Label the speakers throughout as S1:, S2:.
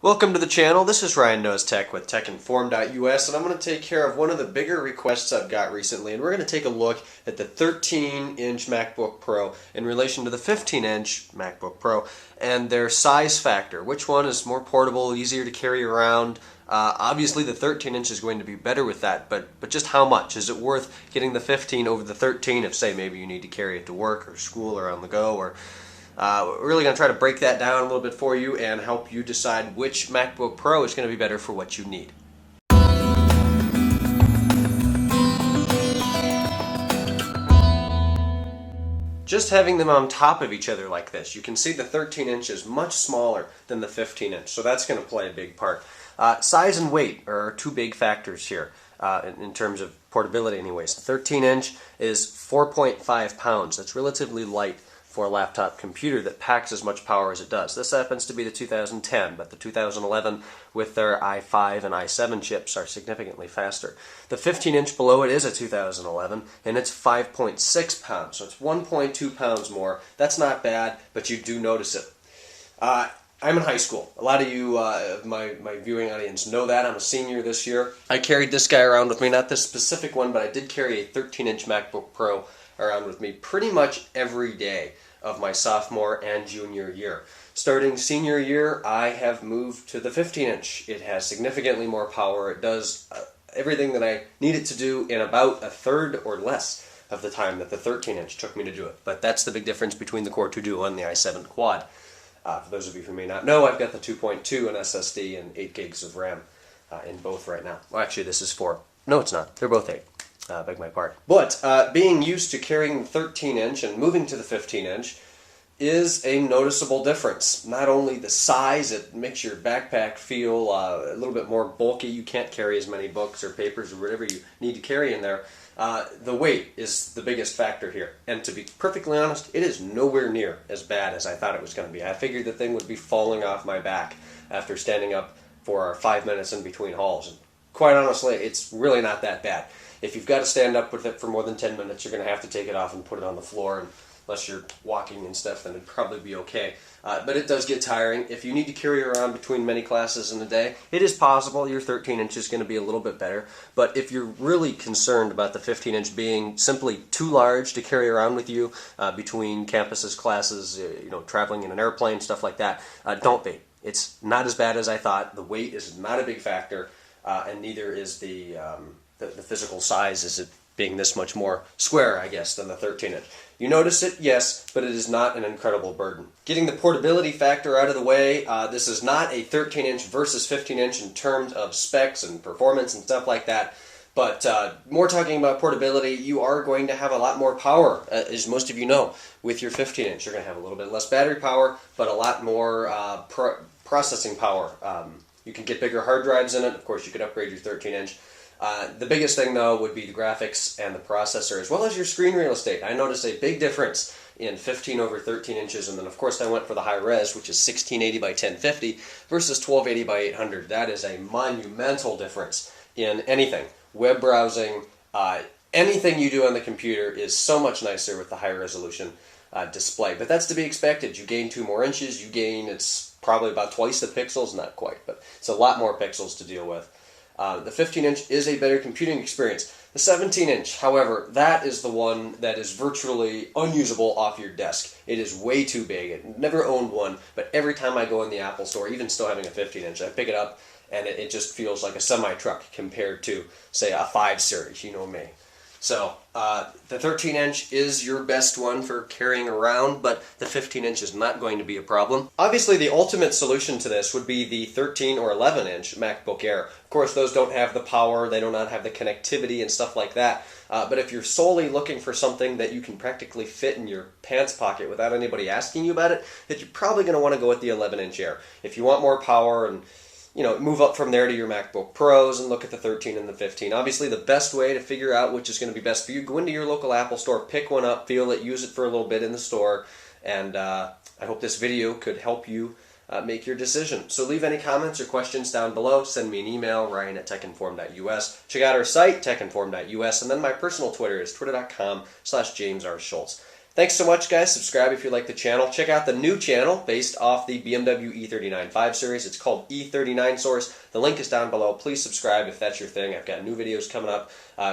S1: Welcome to the channel. This is Ryan Knows Tech with TechInform.us, and I'm going to take care of one of the bigger requests I've got recently, and we're going to take a look at the 13-inch MacBook Pro in relation to the 15-inch MacBook Pro and their size factor. Which one is more portable, easier to carry around? Obviously the 13-inch is going to be better with that, but just how much? Is it worth getting the 15 over the 13 if, say, maybe you need to carry it to work or school or on the go? Or we're really going to try to break that down a little bit for you and help you decide which MacBook Pro is going to be better for what you need. Just having them on top of each other like this, you can see the 13-inch is much smaller than the 15-inch, so that's going to play a big part. Size and weight are two big factors here in terms of portability anyways. The 13-inch is 4.5 pounds. That's relatively light for a laptop computer that packs as much power as it does. This happens to be the 2010, but the 2011 with their i5 and i7 chips are significantly faster. The 15-inch below it is a 2011, and it's 5.6 pounds, so it's 1.2 pounds more. That's not bad, but you do notice it. I'm in high school. A lot of you, my viewing audience, know that. I'm a senior this year. I carried this guy around with me, not this specific one, but I did carry a 13-inch MacBook Pro around with me pretty much every day of my sophomore and junior year. Starting senior year, I have moved to the 15-inch. It has significantly more power. It does everything that I need it to do in about a third or less of the time that the 13-inch took me to do it. But that's the big difference between the Core 2 Duo and the i7 Quad. For those of you who may not know, I've got the 2.2 in SSD and 8 gigs of RAM in both right now. Well, actually, this is 4. No, it's not. They're both 8. Beg my pardon. But being used to carrying the 13-inch and moving to the 15-inch is a noticeable difference. Not only the size, it makes your backpack feel a little bit more bulky. You can't carry as many books or papers or whatever you need to carry in there. The weight is the biggest factor here. And to be perfectly honest, it is nowhere near as bad as I thought it was going to be. I figured the thing would be falling off my back after standing up for 5 minutes in between hauls. And quite honestly, it's really not that bad. If you've got to stand up with it for more than 10 minutes, you're going to have to take it off and put it on the floor. And unless you're walking and stuff, then it'd probably be okay. But it does get tiring. If you need to carry around between many classes in a day, it is possible your 13-inch is going to be a little bit better. But if you're really concerned about the 15-inch being simply too large to carry around with you between campuses, classes, traveling in an airplane, stuff like that, don't be. It's not as bad as I thought. The weight is not a big factor, and neither is the physical size, is it being this much more square, I guess, than the 13-inch. You notice it, yes, but it is not an incredible burden. Getting the portability factor out of the way, this is not a 13-inch versus 15-inch in terms of specs and performance and stuff like that, but more talking about portability, you are going to have a lot more power, as most of you know, with your 15-inch. You're going to have a little bit less battery power, but a lot more processing power. You can get bigger hard drives in it. Of course, you could upgrade your 13-inch. The biggest thing, though, would be the graphics and the processor, as well as your screen real estate. I noticed a big difference in 15 over 13 inches, and then, of course, I went for the high res, which is 1680 by 1050 versus 1280 by 800. That is a monumental difference in anything. Web browsing, anything you do on the computer is so much nicer with the high resolution display. But that's to be expected. You gain 2 more inches, it's probably about twice the pixels, not quite, but it's a lot more pixels to deal with. The 15-inch is a better computing experience. The 17-inch, however, that is the one that is virtually unusable off your desk. It is way too big. I never owned one, but every time I go in the Apple store, even still having a 15-inch, I pick it up and it just feels like a semi-truck compared to, say, a 5 Series, you know me. So, the 13-inch is your best one for carrying around, but the 15-inch is not going to be a problem. Obviously, the ultimate solution to this would be the 13 or 11-inch MacBook Air. Of course, those don't have the power, they do not have the connectivity and stuff like that. But if you're solely looking for something that you can practically fit in your pants pocket without anybody asking you about it, then you're probably going to want to go with the 11-inch Air. If you want more power and move up from there to your MacBook Pros and look at the 13 and the 15. Obviously, the best way to figure out which is going to be best for you, go into your local Apple store, pick one up, feel it, use it for a little bit in the store, and I hope this video could help you make your decision. So leave any comments or questions down below. Send me an email, ryan@techinform.us. Check out our site, techinform.us, and then my personal Twitter is twitter.com/JamesRSchultz. Thanks so much, guys. Subscribe if you like the channel. Check out the new channel based off the BMW E39 5 Series. It's called E39 Source. The link is down below. Please subscribe if that's your thing. I've got new videos coming up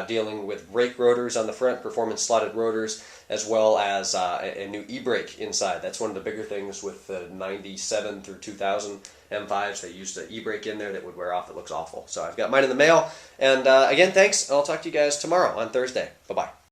S1: dealing with brake rotors on the front, performance slotted rotors, as well as a new e-brake inside. That's one of the bigger things with the 97 through 2000 M5s. They used an e-brake in there that would wear off. It looks awful. So I've got mine in the mail. And again, thanks. I'll talk to you guys tomorrow on Thursday. Bye-bye.